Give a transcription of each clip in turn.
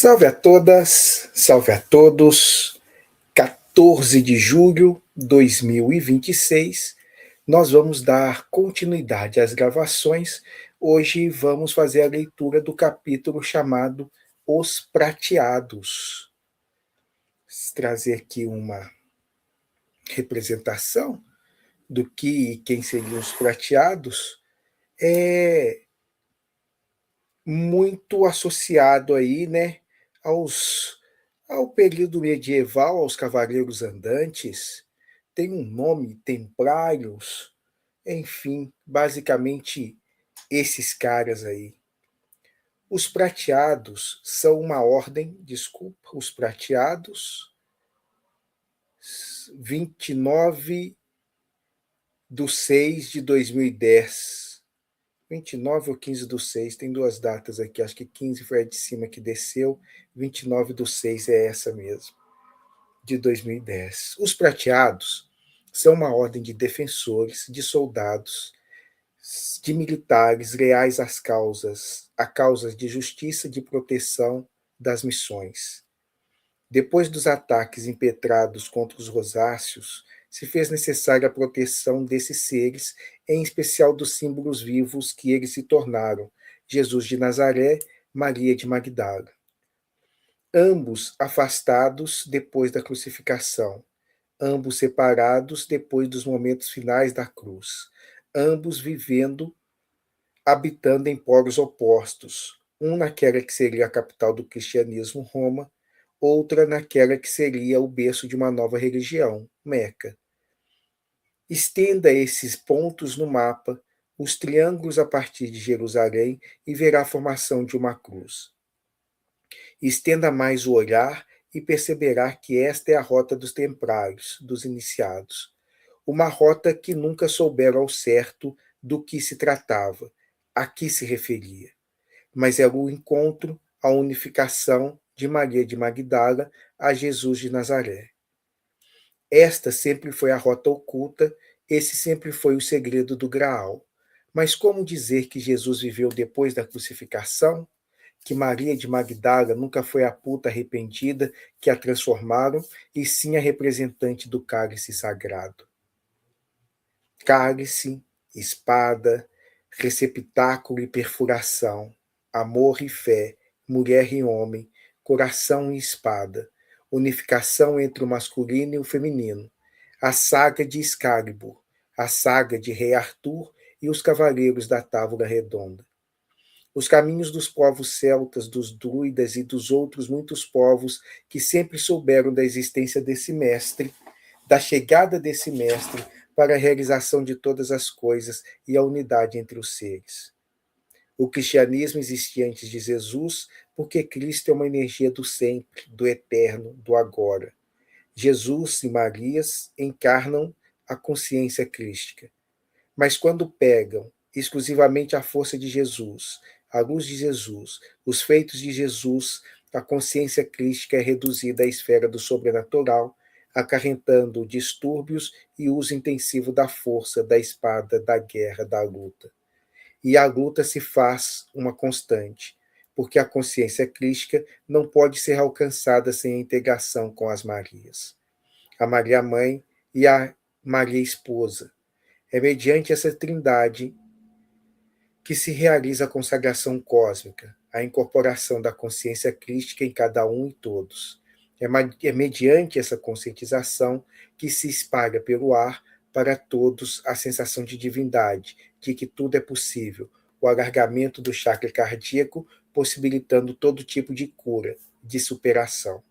Salve a todas, salve a todos. 14 de julho de 2026, nós vamos dar continuidade às gravações. Hoje vamos fazer a leitura do capítulo chamado Os Prateados. Vou trazer aqui uma representação do que e quem seriam os prateados. É muito associado aí, né, ao período medieval, aos cavaleiros andantes. Tem um nome, templários, enfim, basicamente esses caras aí. Os prateados são uma ordem, desculpa, os prateados, 29/6/2010. 29 ou 15/6, tem duas datas aqui, acho que 15 foi a de cima que desceu, 29/6 é essa mesmo, de 2010. Os prateados são uma ordem de defensores, de soldados, de militares leais a causas de justiça e de proteção das missões. Depois dos ataques impetrados contra os rosáceos, se fez necessária a proteção desses seres, em especial dos símbolos vivos que eles se tornaram, Jesus de Nazaré, Maria de Magdala. Ambos afastados depois da crucificação, ambos separados depois dos momentos finais da cruz, ambos vivendo, habitando em polos opostos, um naquela que seria a capital do cristianismo, Roma, outra naquela que seria o berço de uma nova religião, Meca. Estenda esses pontos no mapa, os triângulos a partir de Jerusalém, e verá a formação de uma cruz. Estenda mais o olhar e perceberá que esta é a rota dos templários, dos iniciados. Uma rota que nunca souberam ao certo do que se tratava, a que se referia. Mas era o encontro, a unificação de Maria de Magdala a Jesus de Nazaré. Esta sempre foi a rota oculta, esse sempre foi o segredo do Graal. Mas como dizer que Jesus viveu depois da crucificação? Que Maria de Magdala nunca foi a puta arrependida que a transformaram, e sim a representante do cálice sagrado. Cálice, espada, receptáculo e perfuração, amor e fé, mulher e homem, coração e espada, unificação entre o masculino e o feminino, a saga de Excalibur, a saga de Rei Arthur e os cavaleiros da Távola Redonda. Os caminhos dos povos celtas, dos druidas e dos outros muitos povos que sempre souberam da existência desse mestre, da chegada desse mestre para a realização de todas as coisas e a unidade entre os seres. O cristianismo existia antes de Jesus, porque Cristo é uma energia do sempre, do eterno, do agora. Jesus e Marias encarnam a consciência crística. Mas quando pegam exclusivamente a força de Jesus, a luz de Jesus, os feitos de Jesus, a consciência crística é reduzida à esfera do sobrenatural, acarretando distúrbios e uso intensivo da força, da espada, da guerra, da luta. E a luta se faz uma constante, porque a consciência crística não pode ser alcançada sem a integração com as Marias. A Maria Mãe e a Maria Esposa. É mediante essa trindade que se realiza a consagração cósmica, a incorporação da consciência crística em cada um e todos. É mediante essa conscientização que se espalha pelo ar para todos a sensação de divindade, de que tudo é possível, o alargamento do chakra cardíaco, possibilitando todo tipo de cura, de superação.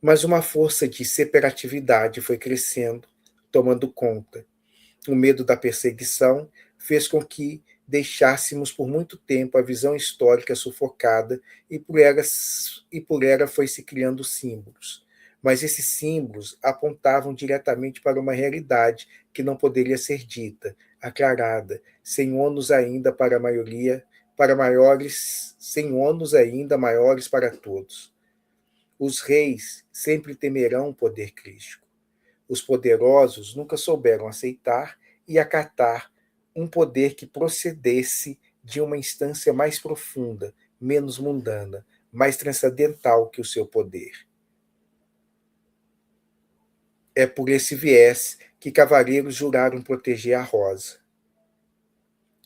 Mas uma força de separatividade foi crescendo, tomando conta. O medo da perseguição fez com que deixássemos por muito tempo a visão histórica sufocada, e por ela foi se criando símbolos. Mas esses símbolos apontavam diretamente para uma realidade que não poderia ser dita, aclarada, sem ônus ainda para a maioria, para maiores, sem ônus ainda maiores para todos. Os reis sempre temerão o poder crístico. Os poderosos nunca souberam aceitar e acatar um poder que procedesse de uma instância mais profunda, menos mundana, mais transcendental que o seu poder. É por esse viés que cavaleiros juraram proteger a rosa.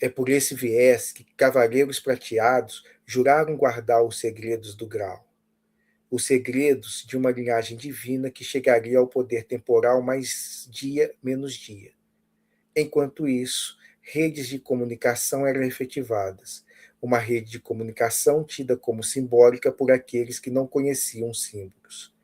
É por esse viés que cavaleiros prateados juraram guardar os segredos do grau. Os segredos de uma linhagem divina que chegaria ao poder temporal mais dia menos dia. Enquanto isso, redes de comunicação eram efetivadas. Uma rede de comunicação tida como simbólica por aqueles que não conheciam símbolos.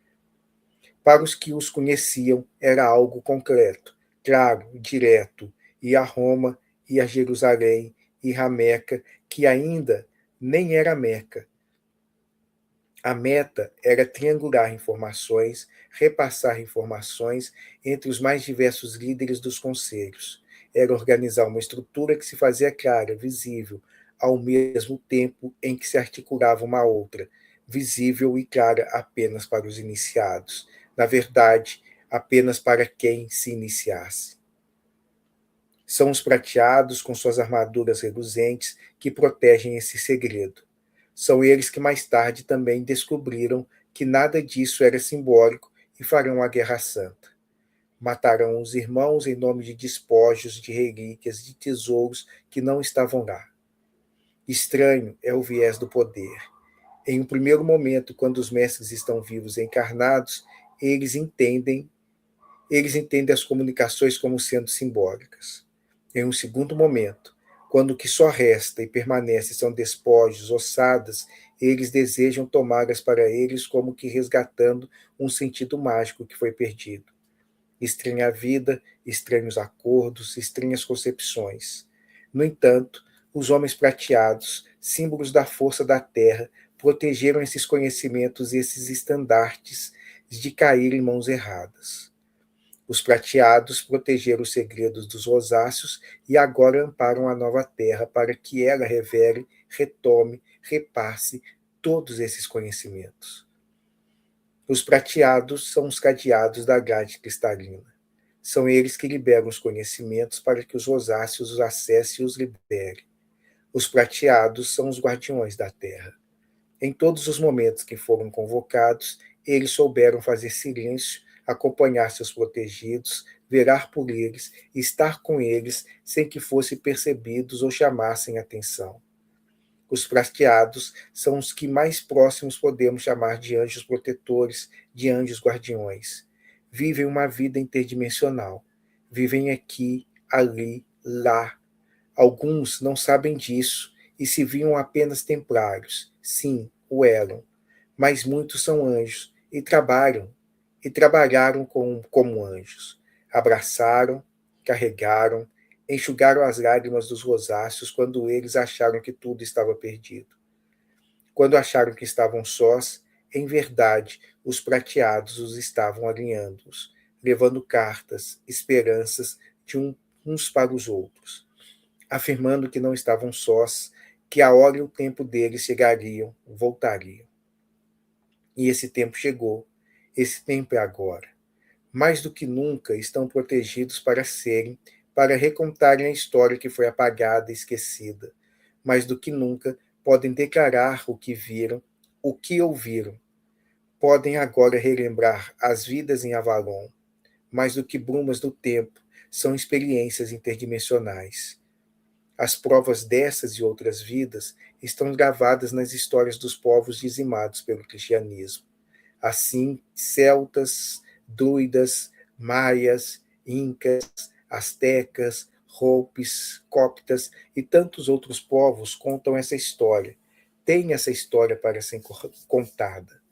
Para os que os conheciam, era algo concreto, claro, direto, e a Roma, e a Jerusalém, e a Meca, que ainda nem era Meca. A meta era triangular informações, repassar informações entre os mais diversos líderes dos conselhos. Era organizar uma estrutura que se fazia clara, visível, ao mesmo tempo em que se articulava uma outra, visível e clara apenas para os iniciados. Na verdade, apenas para quem se iniciasse. São os prateados com suas armaduras reluzentes que protegem esse segredo. São eles que mais tarde também descobriram que nada disso era simbólico e farão a guerra santa. Matarão os irmãos em nome de despojos, de relíquias, de tesouros que não estavam lá. Estranho é o viés do poder. Em um primeiro momento, quando os mestres estão vivos e encarnados, eles entendem as comunicações como sendo simbólicas. Em um segundo momento, quando o que só resta e permanece são despojos, ossadas, eles desejam tomá-las para eles como que resgatando um sentido mágico que foi perdido. Estranha a vida, estranhos acordos, estranhas concepções. No entanto, os homens prateados, símbolos da força da terra, protegeram esses conhecimentos e esses estandartes de cair em mãos erradas. Os prateados protegeram os segredos dos rosáceos e agora amparam a nova terra para que ela revele, retome, repasse todos esses conhecimentos. Os prateados são os cadeados da grade cristalina. São eles que liberam os conhecimentos para que os rosáceos os acessem e os liberem. Os prateados são os guardiões da terra. Em todos os momentos que foram convocados, eles souberam fazer silêncio, acompanhar seus protegidos, velar por eles, estar com eles sem que fossem percebidos ou chamassem atenção. Os prateados são os que mais próximos podemos chamar de anjos protetores, de anjos guardiões. Vivem uma vida interdimensional. Vivem aqui, ali, lá. Alguns não sabem disso e se viam apenas templários. Sim, o eram. Mas muitos são anjos e trabalharam como anjos. Abraçaram, carregaram, enxugaram as lágrimas dos rosáceos quando eles acharam que tudo estava perdido. Quando acharam que estavam sós, em verdade, os prateados os estavam alinhando-os, levando cartas, esperanças de uns para os outros, afirmando que não estavam sós, que a hora e o tempo deles chegariam, voltariam. E esse tempo chegou. Esse tempo é agora. Mais do que nunca estão protegidos para recontarem a história que foi apagada e esquecida. Mais do que nunca podem declarar o que viram, o que ouviram. Podem agora relembrar as vidas em Avalon. Mais do que brumas do tempo, são experiências interdimensionais. As provas dessas e outras vidas estão gravadas nas histórias dos povos dizimados pelo cristianismo. Assim, celtas, druidas, maias, incas, astecas, hopis, coptas e tantos outros povos contam essa história. Tem essa história para ser contada.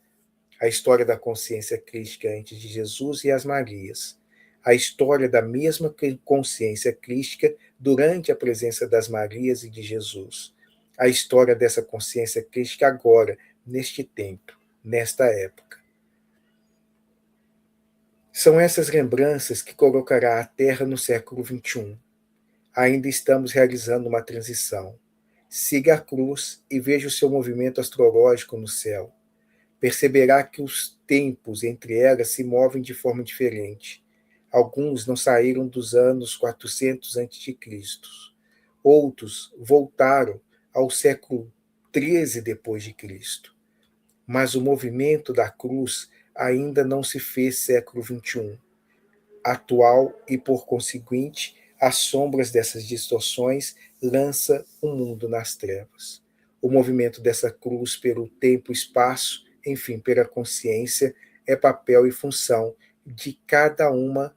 A história da consciência crística antes de Jesus e as Marias. A história da mesma consciência crística durante a presença das Marias e de Jesus. A história dessa consciência crística agora, neste tempo, nesta época. São essas lembranças que colocará a Terra no século XXI. Ainda estamos realizando uma transição. Siga a cruz e veja o seu movimento astrológico no céu. Perceberá que os tempos entre elas se movem de forma diferente. Alguns não saíram dos anos 400 a.C. Outros voltaram ao século 13 depois de Cristo. Mas o movimento da cruz ainda não se fez século XXI, atual e, por conseguinte, as sombras dessas distorções lança o mundo nas trevas. O movimento dessa cruz pelo tempo e espaço, enfim, pela consciência, é papel e função de cada uma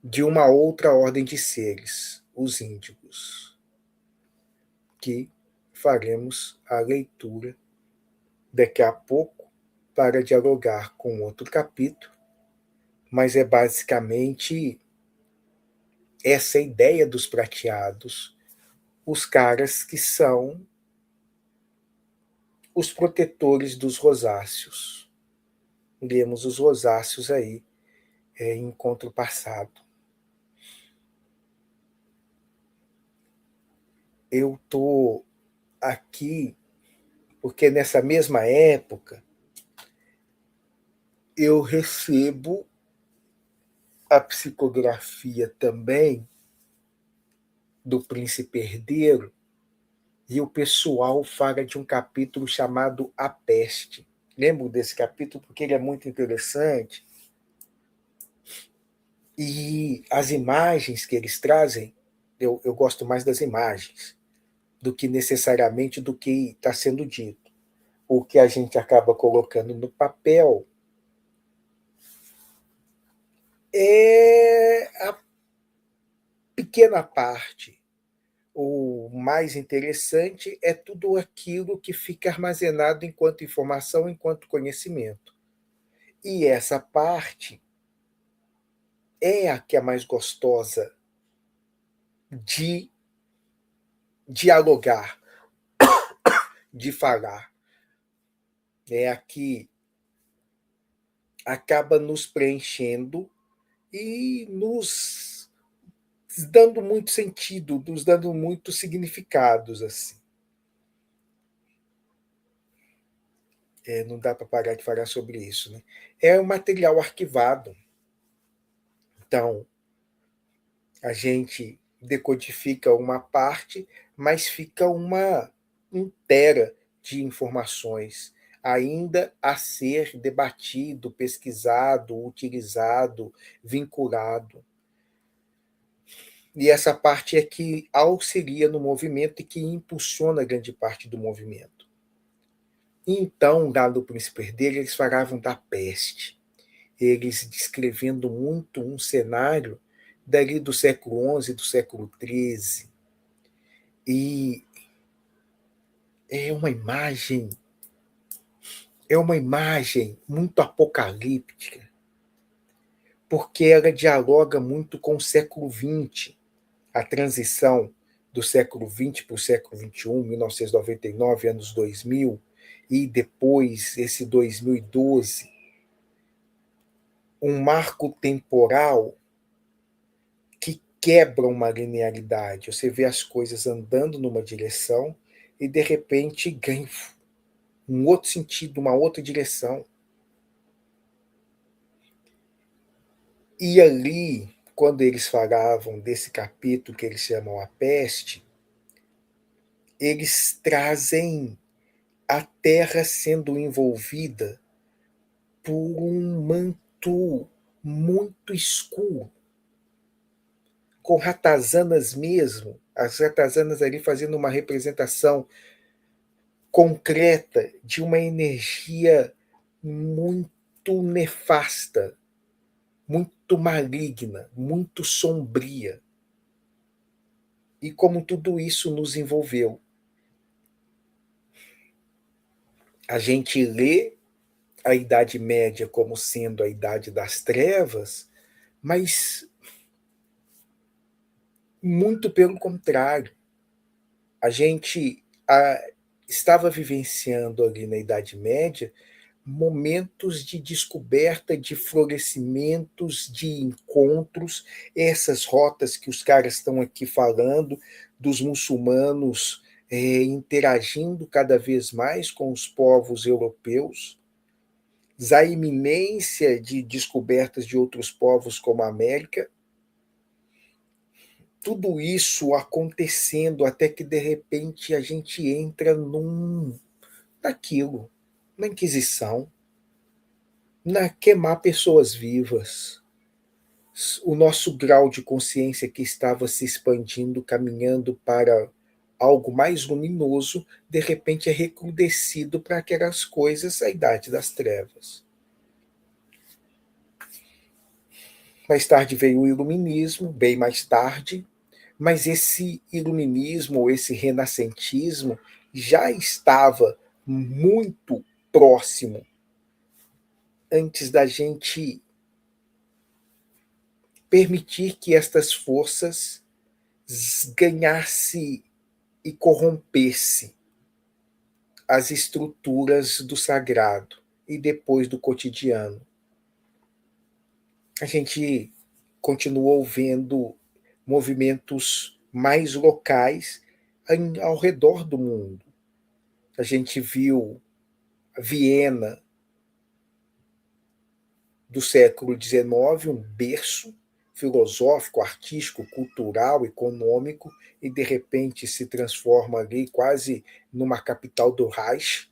de uma outra ordem de seres, os índigos, que faremos a leitura daqui a pouco para dialogar com outro capítulo, mas é basicamente essa ideia dos prateados, os caras que são os protetores dos rosáceos. Lemos os rosáceos aí em encontro passado. Eu estou aqui porque nessa mesma época eu recebo a psicografia também do Príncipe Herdeiro, e o pessoal fala de um capítulo chamado A Peste. Lembro desse capítulo porque ele é muito interessante. E as imagens que eles trazem, eu gosto mais das imagens do que necessariamente do que está sendo dito. O que a gente acaba colocando no papel é a pequena parte. O mais interessante é tudo aquilo que fica armazenado enquanto informação, enquanto conhecimento. E essa parte é a que é mais gostosa de dialogar, de falar. É a que acaba nos preenchendo e nos dando muito sentido, nos dando muitos significados. Assim. Não dá para parar de falar sobre isso. Né? É um material arquivado. Então, a gente decodifica uma parte, mas fica uma inteira de informações ainda a ser debatido, pesquisado, utilizado, vinculado. E essa parte é que auxilia no movimento e que impulsiona grande parte do movimento. Então, lá no Príncipe Herdeiro, eles falavam da peste. Eles descrevendo muito um cenário dali do século XI, do século XIII. E é uma imagem muito apocalíptica, porque ela dialoga muito com o século XX, a transição do século XX para o século XXI, 1999, anos 2000, e depois esse 2012, um marco temporal que quebra uma linearidade. Você vê as coisas andando numa direção e, de repente, ganha um outro sentido, uma outra direção. E ali, quando eles falavam desse capítulo que eles chamam A Peste, eles trazem a Terra sendo envolvida por um manto muito escuro, com ratazanas mesmo, as ratazanas ali fazendo uma representação concreta de uma energia muito nefasta, muito maligna, muito sombria. E como tudo isso nos envolveu. A gente lê a Idade Média como sendo a Idade das Trevas, mas muito pelo contrário. A gente estava vivenciando ali na Idade Média momentos de descoberta, de florescimentos, de encontros, essas rotas que os caras estão aqui falando, dos muçulmanos interagindo cada vez mais com os povos europeus, a iminência de descobertas de outros povos como a América, tudo isso acontecendo até que de repente a gente entra naquilo, na Inquisição, na queimar pessoas vivas. O nosso grau de consciência que estava se expandindo, caminhando para algo mais luminoso, de repente é recrudescido para aquelas coisas da Idade das Trevas. Mais tarde veio o Iluminismo, bem mais tarde, mas esse iluminismo, esse renascentismo, já estava muito próximo antes da gente permitir que estas forças ganhasse e corrompesse as estruturas do sagrado e depois do cotidiano. A gente continuou vendo movimentos mais locais ao redor do mundo. A gente viu Viena do século XIX, um berço filosófico, artístico, cultural, econômico, e de repente se transforma ali quase numa capital do Reich,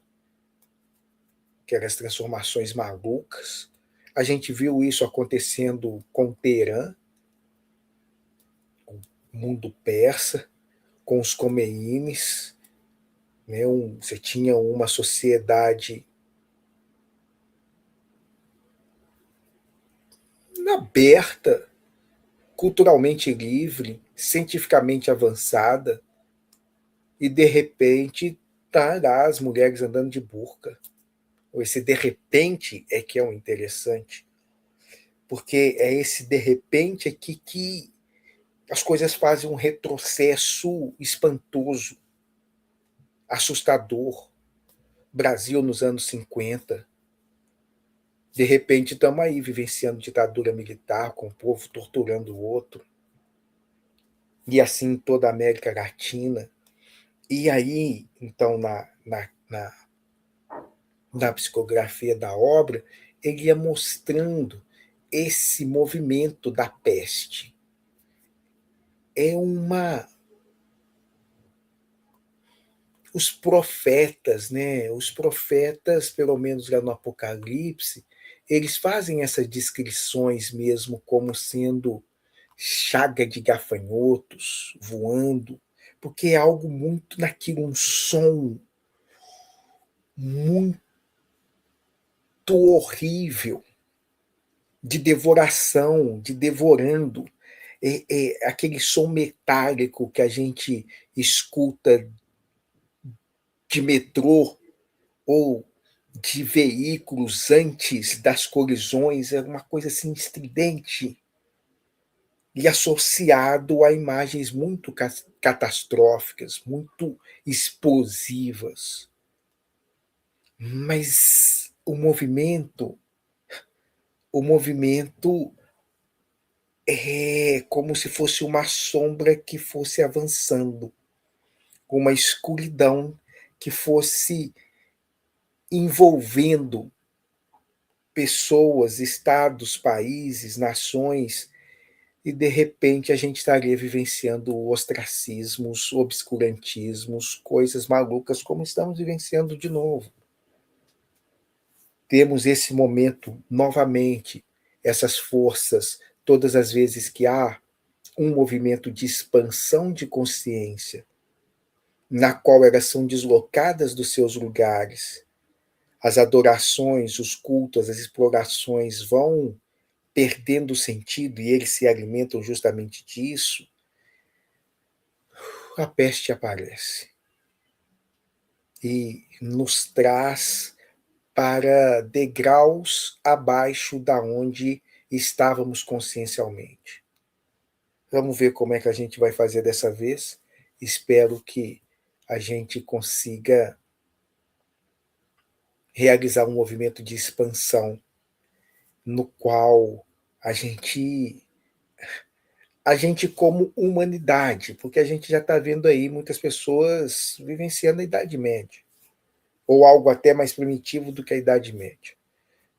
aquelas transformações malucas. A gente viu isso acontecendo com Teherã, o mundo persa, com os Khomeines. Né? Você tinha uma sociedade aberta, culturalmente livre, cientificamente avançada, e de repente tá lá as mulheres andando de burca. Esse de repente é que é o interessante, porque é esse de repente aqui que as coisas fazem um retrocesso espantoso, assustador. Brasil nos anos 50. De repente estamos aí vivenciando ditadura militar, com o povo torturando o outro. E assim em toda a América Latina. E aí, então, na psicografia da obra, ele ia mostrando esse movimento da peste. É uma. Os profetas, né? Os profetas, pelo menos lá no Apocalipse, eles fazem essas descrições mesmo como sendo chaga de gafanhotos voando, porque é algo muito naquilo, um som muito horrível de devoração, de devorando. É aquele som metálico que a gente escuta de metrô ou de veículos antes das colisões, é uma coisa assim estridente e associado a imagens muito catastróficas, muito explosivas. Mas o movimento é como se fosse uma sombra que fosse avançando, uma escuridão que fosse envolvendo pessoas, estados, países, nações, e de repente a gente estaria vivenciando ostracismos, obscurantismos, coisas malucas, como estamos vivenciando de novo. Temos esse momento novamente, essas forças, todas as vezes que há um movimento de expansão de consciência, na qual elas são deslocadas dos seus lugares, as adorações, os cultos, as explorações vão perdendo sentido e eles se alimentam justamente disso, a peste aparece e nos traz para degraus abaixo da onde estávamos consciencialmente. Vamos ver como é que a gente vai fazer dessa vez. Espero que a gente consiga realizar um movimento de expansão no qual a gente como humanidade, porque a gente já está vendo aí muitas pessoas vivenciando a Idade Média, ou algo até mais primitivo do que a Idade Média.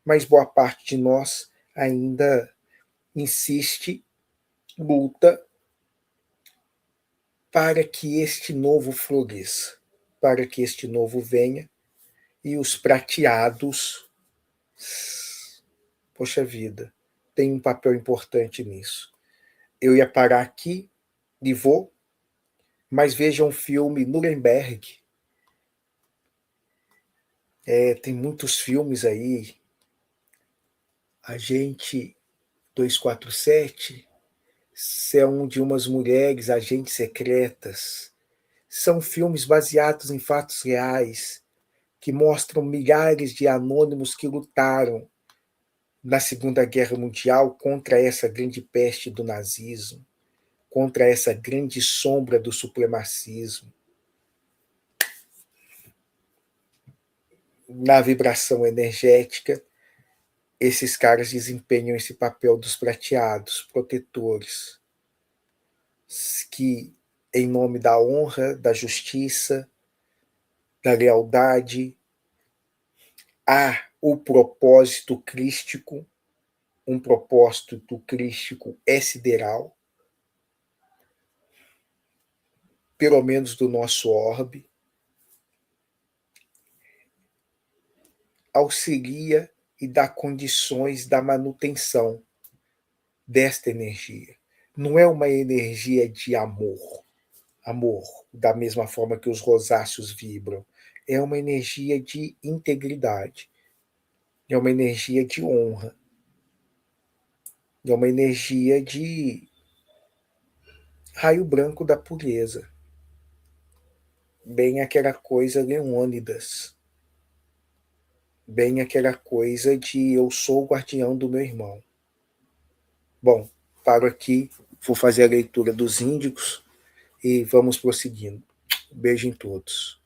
Mas boa parte de nós ainda insiste, luta para que este novo floresça, para que este novo venha, e os prateados, poxa vida, tem um papel importante nisso. Eu ia parar aqui e vou, mas veja um filme Nuremberg. Tem muitos filmes aí. Agente 247, são de umas mulheres agentes secretas. São filmes baseados em fatos reais que mostram milhares de anônimos que lutaram na Segunda Guerra Mundial contra essa grande peste do nazismo, contra essa grande sombra do supremacismo. Na vibração energética, esses caras desempenham esse papel dos prateados, protetores, que, em nome da honra, da justiça, da lealdade, há o propósito crístico, um propósito crístico é sideral, pelo menos do nosso orbe, auxilia e dá condições da manutenção desta energia. Não é uma energia de amor, da mesma forma que os rosáceos vibram. É uma energia de integridade, é uma energia de honra, é uma energia de raio branco da pureza, bem aquela coisa Leônidas, bem aquela coisa de eu sou o guardião do meu irmão. Bom, paro aqui, vou fazer a leitura dos índicos e vamos prosseguindo. Beijo em todos.